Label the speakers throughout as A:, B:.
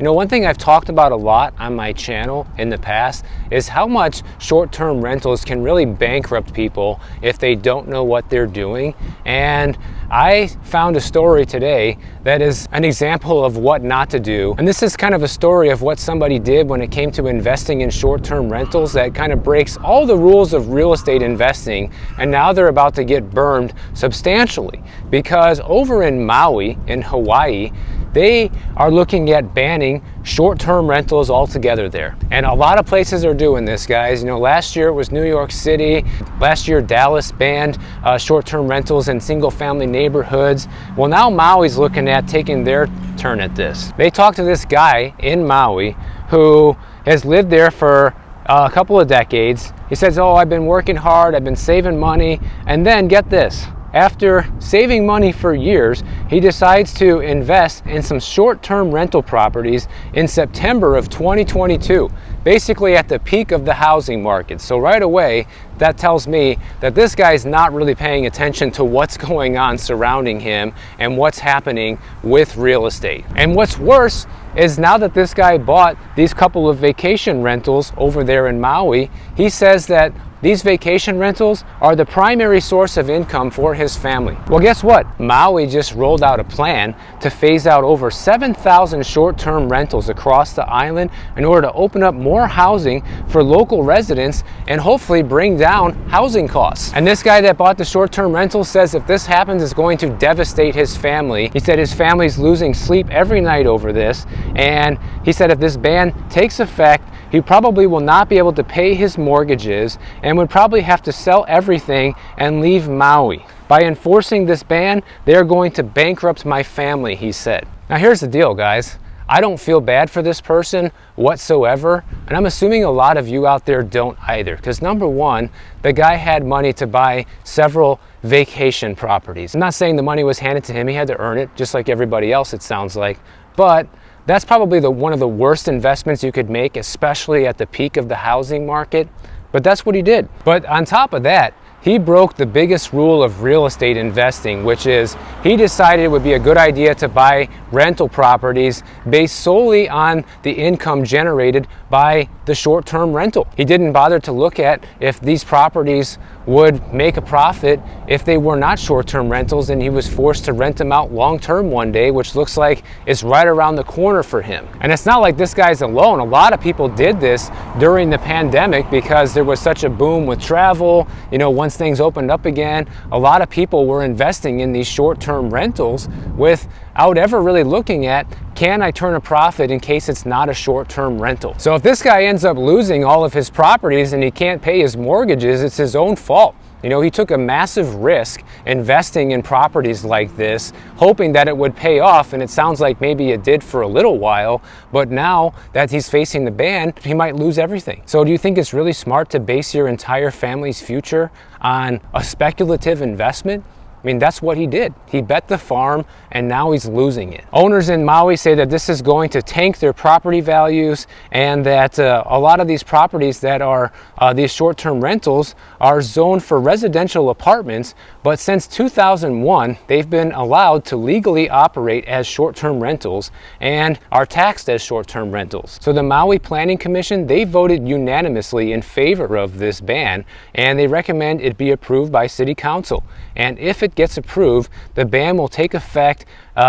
A: You know, one thing I've talked about a lot on my channel in the past is how much short-term rentals can really bankrupt people if they don't know what they're doing. And I found a story today that is an example of what not to do. And this is kind of a story of what somebody did when it came to investing in short-term rentals that kind of breaks all the rules of real estate investing. And now they're about to get burned substantially because over in Maui, in Hawaii, they are looking at banning short-term rentals altogether there. And a lot of places are doing this, guys. You know, last year it was New York City. Last year Dallas banned short-term rentals in single-family neighborhoods. Well, now Maui's looking at taking their turn at this. They talked to this guy in Maui who has lived there for a couple of decades. He says, oh, I've been working hard, I've been saving money, and then get this. After saving money for years, he decides to invest in some short-term rental properties in September of 2022, basically at the peak of the housing market. So right away, that tells me that this guy's not really paying attention to what's going on surrounding him and what's happening with real estate. And what's worse is now that this guy bought these couple of vacation rentals over there in Maui, he says that these vacation rentals are the primary source of income for his family. Well, guess what? Maui just rolled out a plan to phase out over 7,000 short-term rentals across the island in order to open up more housing for local residents and hopefully bring down housing costs. And this guy that bought the short-term rentals says if this happens, it's going to devastate his family. He said his family's losing sleep every night over this. And he said if this ban takes effect, he probably will not be able to pay his mortgages and would probably have to sell everything and leave Maui. By enforcing this ban, they're going to bankrupt my family, he said. Now here's the deal, guys. I don't feel bad for this person whatsoever, and I'm assuming a lot of you out there don't either, because number one, the guy had money to buy several vacation properties. I'm not saying the money was handed to him, he had to earn it, just like everybody else it sounds like, but that's probably one of the worst investments you could make, especially at the peak of the housing market. But that's what he did. But on top of that, he broke the biggest rule of real estate investing, which is he decided it would be a good idea to buy rental properties based solely on the income generated by the short-term rental. He didn't bother to look at if these properties would make a profit if they were not short-term rentals, and he was forced to rent them out long-term one day, which looks like it's right around the corner for him. And it's not like this guy's alone. A lot of people did this during the pandemic because there was such a boom with travel. You know, once things opened up again, a lot of people were investing in these short-term rentals without ever really looking at, can I turn a profit in case it's not a short-term rental? So if this guy ends up losing all of his properties and he can't pay his mortgages, it's his own fault. You know, he took a massive risk investing in properties like this, hoping that it would pay off, and it sounds like maybe it did for a little while, but now that he's facing the ban, he might lose everything. So do you think it's really smart to base your entire family's future on a speculative investment? I mean, that's what he did. He bet the farm and now he's losing it. Owners in Maui say that this is going to tank their property values, and that a lot of these properties that are these short-term rentals are zoned for residential apartments, but since 2001, they've been allowed to legally operate as short-term rentals and are taxed as short-term rentals. So the Maui Planning Commission, they voted unanimously in favor of this ban, and they recommend it be approved by City Council. And if it gets approved, the ban will take effect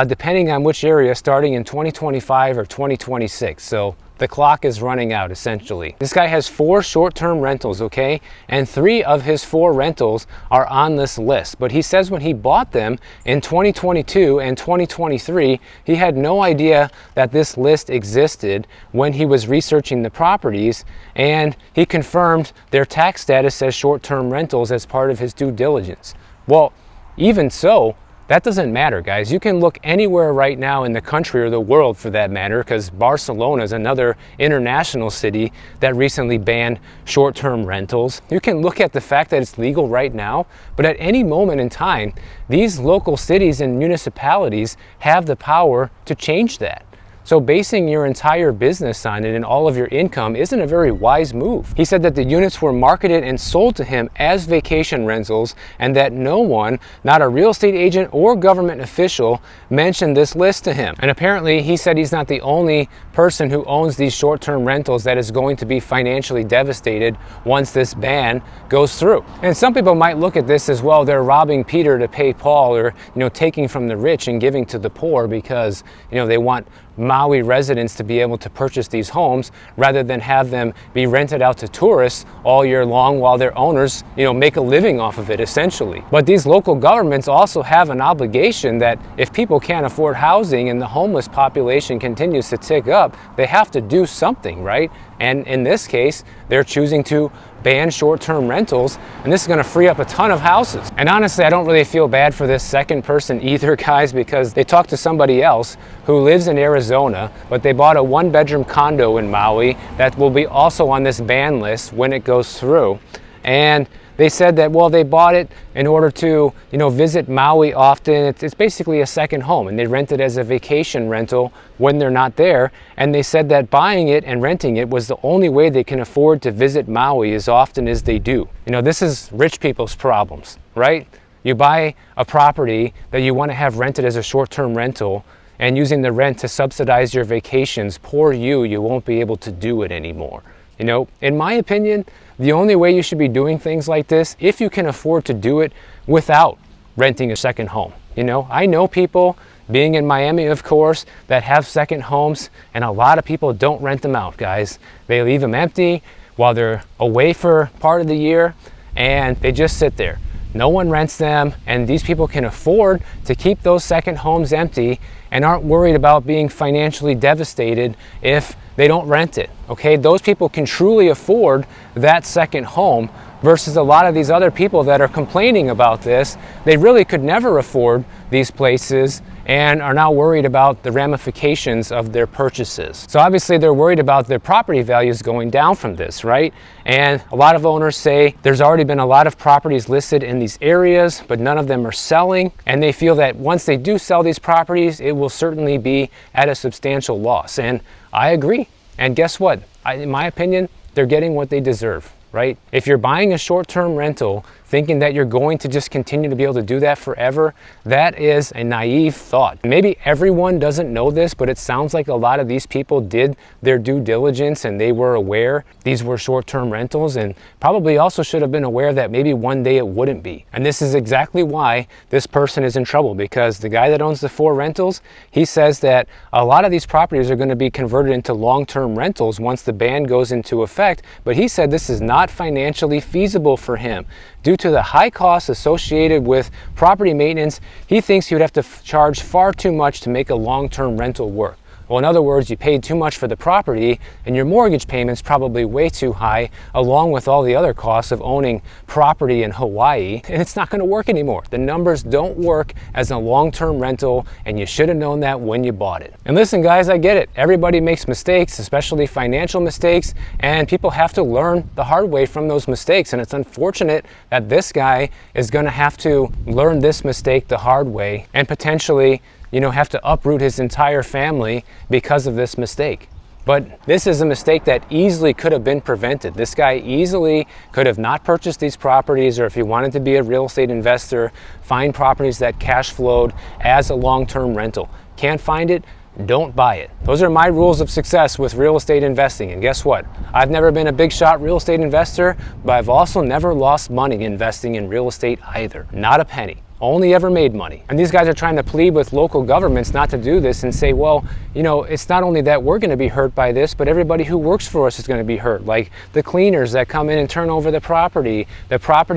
A: depending on which area, starting in 2025 or 2026. So the clock is running out, essentially. This guy has 4 short-term rentals, okay? And 3 of his 4 rentals are on this list. But he says when he bought them in 2022 and 2023, he had no idea that this list existed when he was researching the properties, and he confirmed their tax status as short-term rentals as part of his due diligence. Well, even so, that doesn't matter, guys. You can look anywhere right now in the country or the world for that matter, because Barcelona is another international city that recently banned short-term rentals. You can look at the fact that it's legal right now, but at any moment in time, these local cities and municipalities have the power to change that. So basing your entire business on it and all of your income isn't a very wise move. He said that the units were marketed and sold to him as vacation rentals, and that no one, not a real estate agent or government official, mentioned this list to him. And apparently he said he's not the only person who owns these short-term rentals that is going to be financially devastated once this ban goes through. And some people might look at this as, well, they're robbing Peter to pay Paul, or taking from the rich and giving to the poor because they want Maui residents to be able to purchase these homes rather than have them be rented out to tourists all year long while their owners make a living off of it, essentially. But these local governments also have an obligation that if people can't afford housing and the homeless population continues to tick up, they have to do something, right? And in this case, they're choosing to ban short-term rentals, and this is going to free up a ton of houses. And honestly, I don't really feel bad for this second person either, guys, because they talked to somebody else who lives in Arizona, but they bought a one-bedroom condo in Maui that will be also on this ban list when it goes through. And they said that, well, they bought it in order to, visit Maui often. It's basically a second home, and they rent it as a vacation rental when they're not there. And they said that buying it and renting it was the only way they can afford to visit Maui as often as they do. This is rich people's problems, right? You buy a property that you want to have rented as a short-term rental, and using the rent to subsidize your vacations, poor you won't be able to do it anymore. In my opinion, the only way you should be doing things like this, if you can afford to do it without renting a second home. I know people, being in Miami, of course, that have second homes, and a lot of people don't rent them out, guys. They leave them empty while they're away for part of the year, and they just sit there. No one rents them, and these people can afford to keep those second homes empty and aren't worried about being financially devastated if they don't rent it, okay? Those people can truly afford that second home versus a lot of these other people that are complaining about this. They really could never afford these places and are now worried about the ramifications of their purchases. So obviously they're worried about their property values going down from this, right? And a lot of owners say there's already been a lot of properties listed in these areas, but none of them are selling. And they feel that once they do sell these properties, it will certainly be at a substantial loss. And I agree. And guess what? In my opinion, they're getting what they deserve, right? If you're buying a short-term rental thinking that you're going to just continue to be able to do that forever, that is a naive thought. Maybe everyone doesn't know this, but it sounds like a lot of these people did their due diligence and they were aware these were short-term rentals, and probably also should have been aware that maybe one day it wouldn't be. And this is exactly why this person is in trouble, because the guy that owns the 4 rentals, he says that a lot of these properties are going to be converted into long-term rentals once the ban goes into effect, but he said this is not financially feasible for him. Due to the high costs associated with property maintenance, he thinks he would have to charge far too much to make a long-term rental work. Well, in other words, you paid too much for the property and your mortgage payment's probably way too high, along with all the other costs of owning property in Hawaii, and it's not going to work anymore. The numbers don't work as a long-term rental, and you should have known that when you bought it. And listen, guys, I get it. Everybody makes mistakes, especially financial mistakes, and people have to learn the hard way from those mistakes. And it's unfortunate that this guy is going to have to learn this mistake the hard way and potentially have to uproot his entire family because of this mistake. But this is a mistake that easily could have been prevented. This guy easily could have not purchased these properties, or if he wanted to be a real estate investor, find properties that cash flowed as a long-term rental. Can't find it? Don't buy it. Those are my rules of success with real estate investing. And guess what? I've never been a big shot real estate investor, but I've also never lost money investing in real estate either. Not a penny. Only ever made money. And these guys are trying to plead with local governments not to do this and say, well, it's not only that we're going to be hurt by this, but everybody who works for us is going to be hurt. Like the cleaners that come in and turn over the property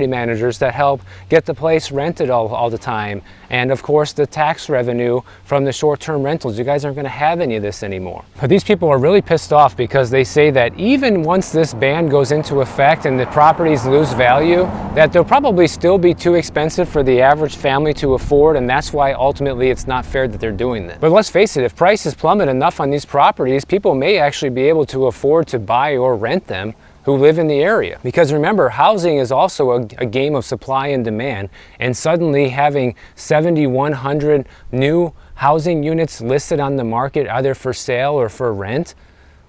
A: managers that help get the place rented all the time, and of course the tax revenue from the short-term rentals. You guys aren't going to have any of this anymore. But these people are really pissed off because they say that even once this ban goes into effect and the properties lose value, that they'll probably still be too expensive for the average family to afford, and that's why ultimately it's not fair that they're doing this. But let's face it, if prices plummet enough on these properties, people may actually be able to afford to buy or rent them who live in the area. Because remember, housing is also a game of supply and demand, and suddenly having 7,100 new housing units listed on the market either for sale or for rent,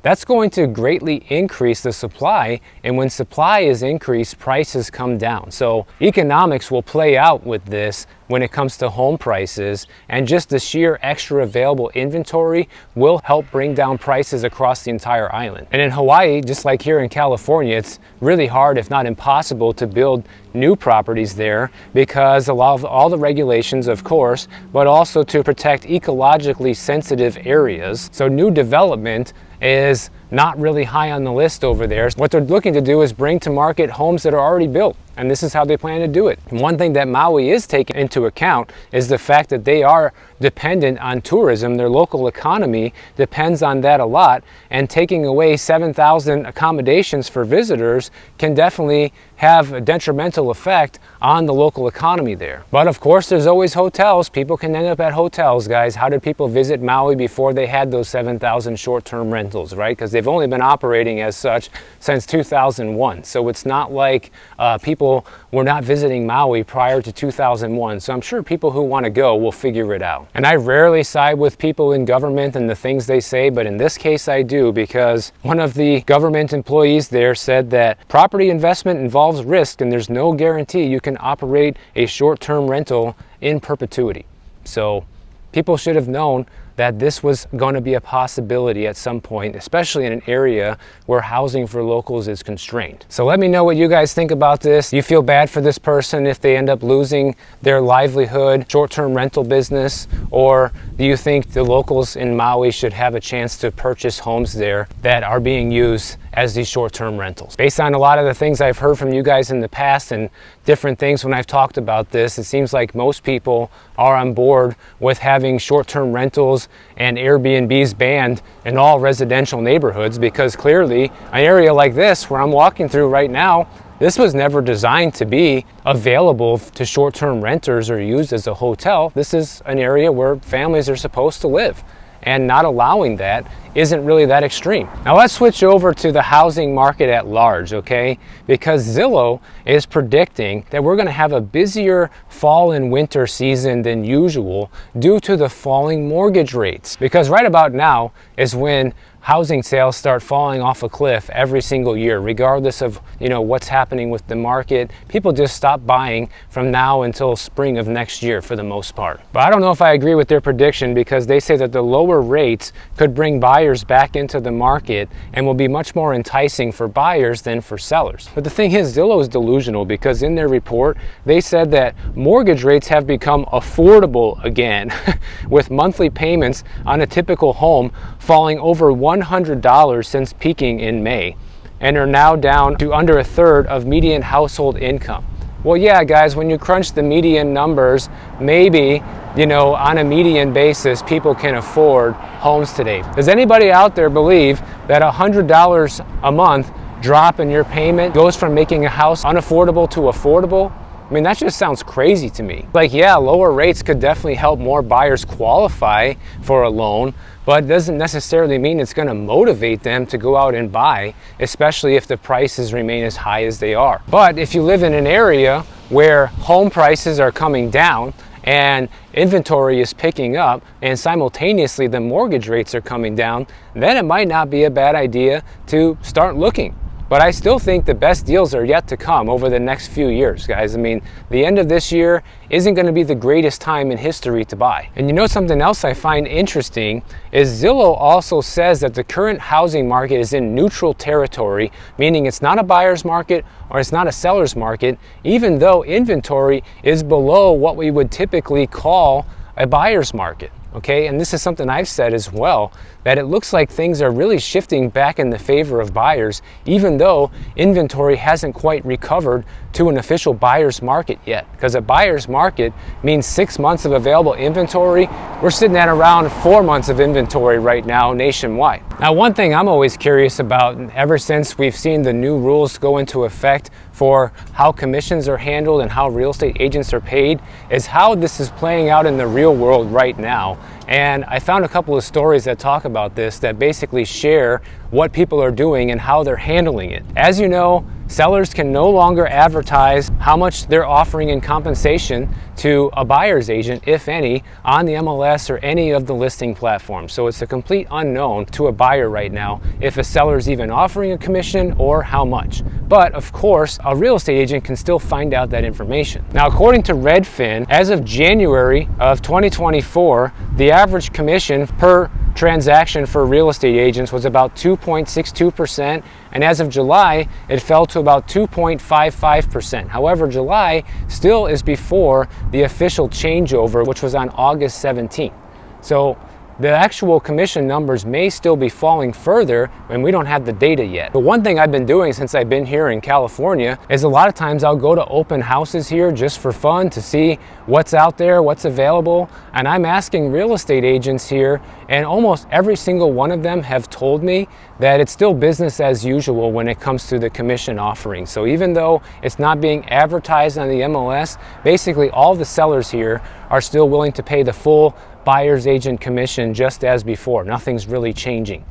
A: that's going to greatly increase the supply, and when supply is increased, prices come down. So economics will play out with this when it comes to home prices, and just the sheer extra available inventory will help bring down prices across the entire island. And in Hawaii, just like here in California, it's really hard, if not impossible, to build new properties there because of all the regulations, of course, but also to protect ecologically sensitive areas. So new development is not really high on the list over there. What they're looking to do is bring to market homes that are already built, and this is how they plan to do it. And one thing that Maui is taking into account is the fact that they are dependent on tourism. Their local economy depends on that a lot, and taking away 7,000 accommodations for visitors can definitely have a detrimental effect on the local economy there. But of course, there's always hotels. People can end up at hotels, guys. How did people visit Maui before they had those 7,000 short-term rentals, right? Because they've only been operating as such since 2001. So it's not like people were not visiting Maui prior to 2001. So I'm sure people who want to go will figure it out. And I rarely side with people in government and the things they say, but in this case I do, because one of the government employees there said that property investment involves risk, and there's no guarantee you can operate a short-term rental in perpetuity. So people should have known that this was going to be a possibility at some point, especially in an area where housing for locals is constrained. So let me know what you guys think about this. Do you feel bad for this person if they end up losing their livelihood, short-term rental business, or do you think the locals in Maui should have a chance to purchase homes there that are being used as these short-term rentals? Based on a lot of the things I've heard from you guys in the past and different things when I've talked about this, it seems like most people are on board with having short-term rentals and Airbnbs banned in all residential neighborhoods, because clearly an area like this where I'm walking through right now, this was never designed to be available to short-term renters or used as a hotel. This is an area where families are supposed to live, and not allowing that isn't really that extreme. Now let's switch over to the housing market at large, okay? Because Zillow is predicting that we're gonna have a busier fall and winter season than usual due to the falling mortgage rates. Because right about now is when housing sales start falling off a cliff every single year, regardless of what's happening with the market. People just stop buying from now until spring of next year for the most part. But I don't know if I agree with their prediction, because they say that the lower rates could bring buyers back into the market and will be much more enticing for buyers than for sellers. But the thing is, Zillow is delusional, because in their report they said that mortgage rates have become affordable again with monthly payments on a typical home falling over $100 since peaking in May, and are now down to under a third of median household income. Well, yeah, guys, when you crunch the median numbers, maybe, on a median basis, people can afford homes today. Does anybody out there believe that $100 a month drop in your payment goes from making a house unaffordable to affordable? I mean, that just sounds crazy to me. Like, yeah, lower rates could definitely help more buyers qualify for a loan, but it doesn't necessarily mean it's going to motivate them to go out and buy, especially if the prices remain as high as they are. But if you live in an area where home prices are coming down and inventory is picking up, and simultaneously the mortgage rates are coming down, then it might not be a bad idea to start looking. But I still think the best deals are yet to come over the next few years, guys. I mean, the end of this year isn't going to be the greatest time in history to buy. And something else I find interesting is Zillow also says that the current housing market is in neutral territory, meaning it's not a buyer's market or it's not a seller's market, even though inventory is below what we would typically call a buyer's market. Okay, and this is something I've said as well, that it looks like things are really shifting back in the favor of buyers, even though inventory hasn't quite recovered to an official buyer's market yet. Because a buyer's market means 6 months of available inventory. We're sitting at around 4 months of inventory right now nationwide. Now, one thing I'm always curious about, ever since we've seen the new rules go into effect for how commissions are handled and how real estate agents are paid, is how this is playing out in the real world right now. And I found a couple of stories that talk about this, that basically share what people are doing and how they're handling it. As you know, sellers can no longer advertise how much they're offering in compensation to a buyer's agent, if any, on the MLS or any of the listing platforms. So it's a complete unknown to a buyer right now if a seller is even offering a commission or how much. But of course, a real estate agent can still find out that information. Now, according to Redfin, as of January of 2024, the average commission per transaction for real estate agents was about 2.62%, and as of July it fell to about 2.55%. However, July still is before the official changeover, which was on August 17th. So the actual commission numbers may still be falling further, and we don't have the data yet. But one thing I've been doing since I've been here in California is a lot of times I'll go to open houses here just for fun to see what's out there, what's available. And I'm asking real estate agents here, and almost every single one of them have told me that it's still business as usual when it comes to the commission offering. So even though it's not being advertised on the MLS, basically all the sellers here are still willing to pay the full buyer's agent commission just as before. Nothing's really changing.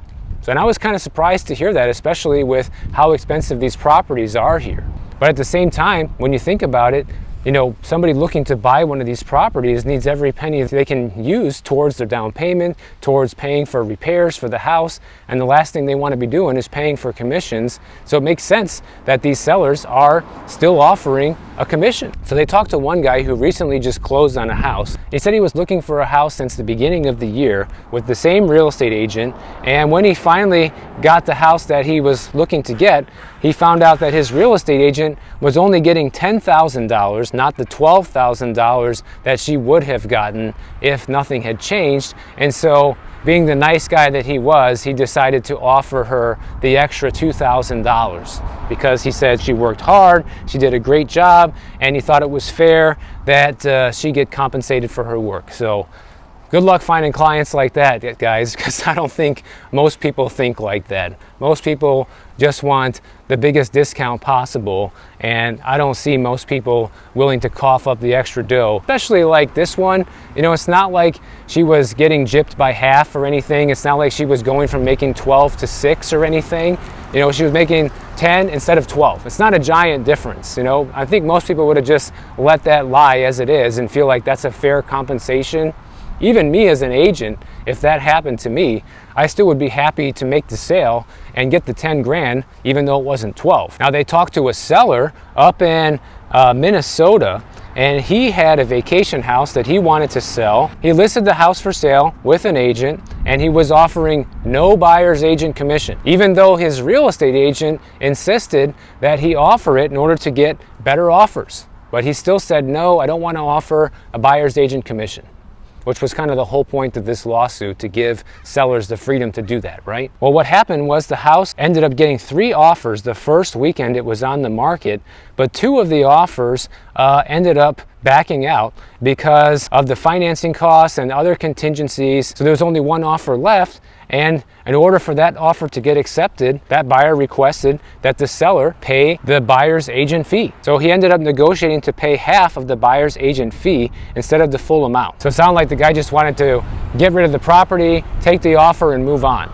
A: So, and I was kind of surprised to hear that, especially with how expensive these properties are here. But at the same time, when you think about it, you know, somebody looking to buy one of these properties needs every penny they can use towards their down payment, towards paying for repairs for the house, and the last thing they want to be doing is paying for commissions. So it makes sense that these sellers are still offering a commission. So they talked to one guy who recently just closed on a house. He said he was looking for a house since the beginning of the year with the same real estate agent, and when he finally got the house that he was looking to get, he found out that his real estate agent was only getting $10,000, not the $12,000 that she would have gotten if nothing had changed. And so, being the nice guy that he was, he decided to offer her the extra $2,000 because he said she worked hard, she did a great job, and he thought it was fair that she get compensated for her work. So good luck finding clients like that, guys, because I don't think most people think like that. Most people just want the biggest discount possible, and I don't see most people willing to cough up the extra dough, especially like this one. You know, it's not like she was getting gypped by half or anything. It's not like she was going from making 12 to 6 or anything. You know, she was making 10 instead of 12. It's not a giant difference. You know, I think most people would have just let that lie as it is and feel like that's a fair compensation. Even me as an agent, if that happened to me, I still would be happy to make the sale and get the 10 grand, even though it wasn't 12. Now, they talked to a seller up in Minnesota, and he had a vacation house that he wanted to sell. He listed the house for sale with an agent, and he was offering no buyer's agent commission, even though his real estate agent insisted that he offer it in order to get better offers. But he still said, no, I don't want to offer a buyer's agent commission, which was kind of the whole point of this lawsuit, to give sellers the freedom to do that, right? Well, what happened was the house ended up getting 3 offers the first weekend it was on the market, but 2 of the offers ended up backing out because of the financing costs and other contingencies. So there was only 1 offer left, and in order for that offer to get accepted, that buyer requested that the seller pay the buyer's agent fee. So he ended up negotiating to pay half of the buyer's agent fee instead of the full amount. So it sounded like the guy just wanted to get rid of the property, take the offer, and move on.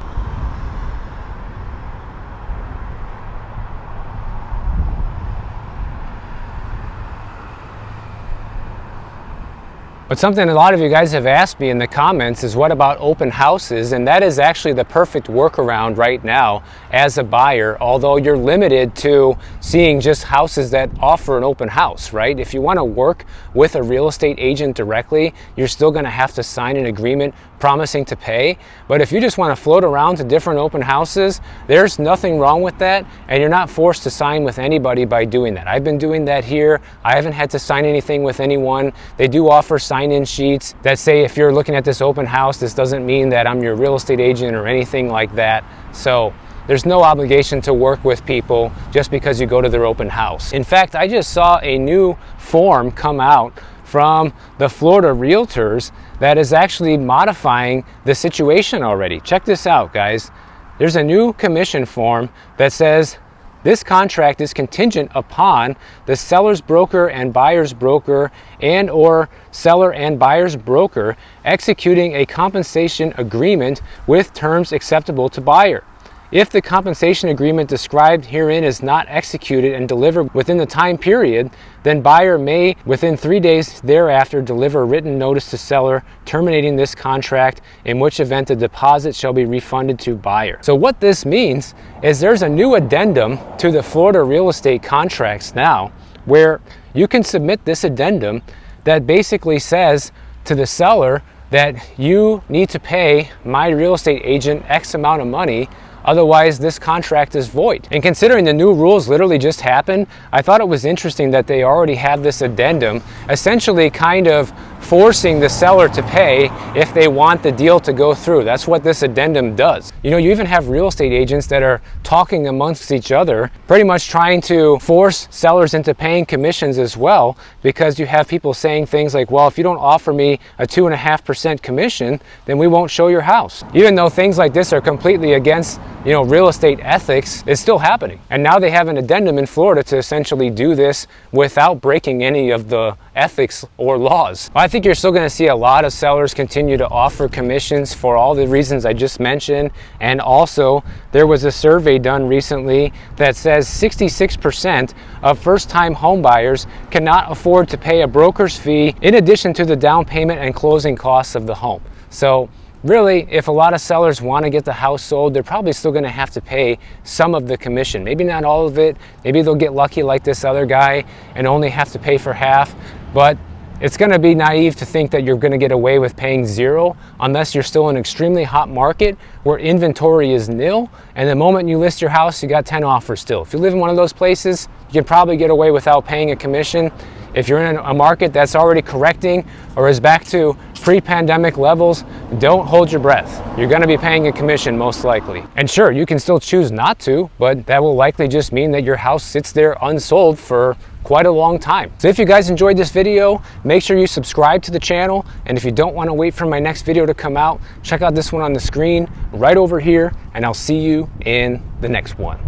A: But something a lot of you guys have asked me in the comments is, what about open houses? And that is actually the perfect workaround right now as a buyer, although you're limited to seeing just houses that offer an open house, right? If you want to work with a real estate agent directly, you're still going to have to sign an agreement promising to pay. But if you just want to float around to different open houses, there's nothing wrong with that, and you're not forced to sign with anybody by doing that. I've been doing that here. I haven't had to sign anything with anyone. They do offer sign-in sheets that say, if you're looking at this open house, this doesn't mean that I'm your real estate agent or anything like that. So there's no obligation to work with people just because you go to their open house. In fact, I just saw a new form come out from the Florida Realtors that is actually modifying the situation already. Check this out, guys. There's a new commission form that says this contract is contingent upon the seller's broker and buyer's broker and or seller and buyer's broker executing a compensation agreement with terms acceptable to buyer. If the compensation agreement described herein is not executed and delivered within the time period, then buyer may, within 3 days thereafter, deliver a written notice to seller terminating this contract, in which event the deposit shall be refunded to buyer. So what this means is there's a new addendum to the Florida real estate contracts now, where you can submit this addendum that basically says to the seller that you need to pay my real estate agent X amount of money, otherwise this contract is void. And considering the new rules literally just happened, I thought it was interesting that they already have this addendum, essentially kind of forcing the seller to pay if they want the deal to go through. That's what this addendum does. You know, you even have real estate agents that are talking amongst each other, pretty much trying to force sellers into paying commissions as well, because you have people saying things like, well, if you don't offer me a 2.5% commission, then we won't show your house. Even though things like this are completely against, you know, real estate ethics, it's still happening. And now they have an addendum in Florida to essentially do this without breaking any of the ethics or laws. I think you're still going to see a lot of sellers continue to offer commissions for all the reasons I just mentioned. And also, there was a survey done recently that says 66% of first-time home buyers cannot afford to pay a broker's fee in addition to the down payment and closing costs of the home. So really, if a lot of sellers want to get the house sold, they're probably still going to have to pay some of the commission. Maybe not all of it. Maybe they'll get lucky like this other guy and only have to pay for half. But it's going to be naive to think that you're going to get away with paying zero unless you're still in an extremely hot market where inventory is nil, and the moment you list your house, you got 10 offers still. If you live in one of those places, you can probably get away without paying a commission. If you're in a market that's already correcting or is back to pre-pandemic levels, don't hold your breath. You're going to be paying a commission most likely. And sure, you can still choose not to, but that will likely just mean that your house sits there unsold for quite a long time. So if you guys enjoyed this video, make sure you subscribe to the channel. And if you don't want to wait for my next video to come out, check out this one on the screen right over here, and I'll see you in the next one.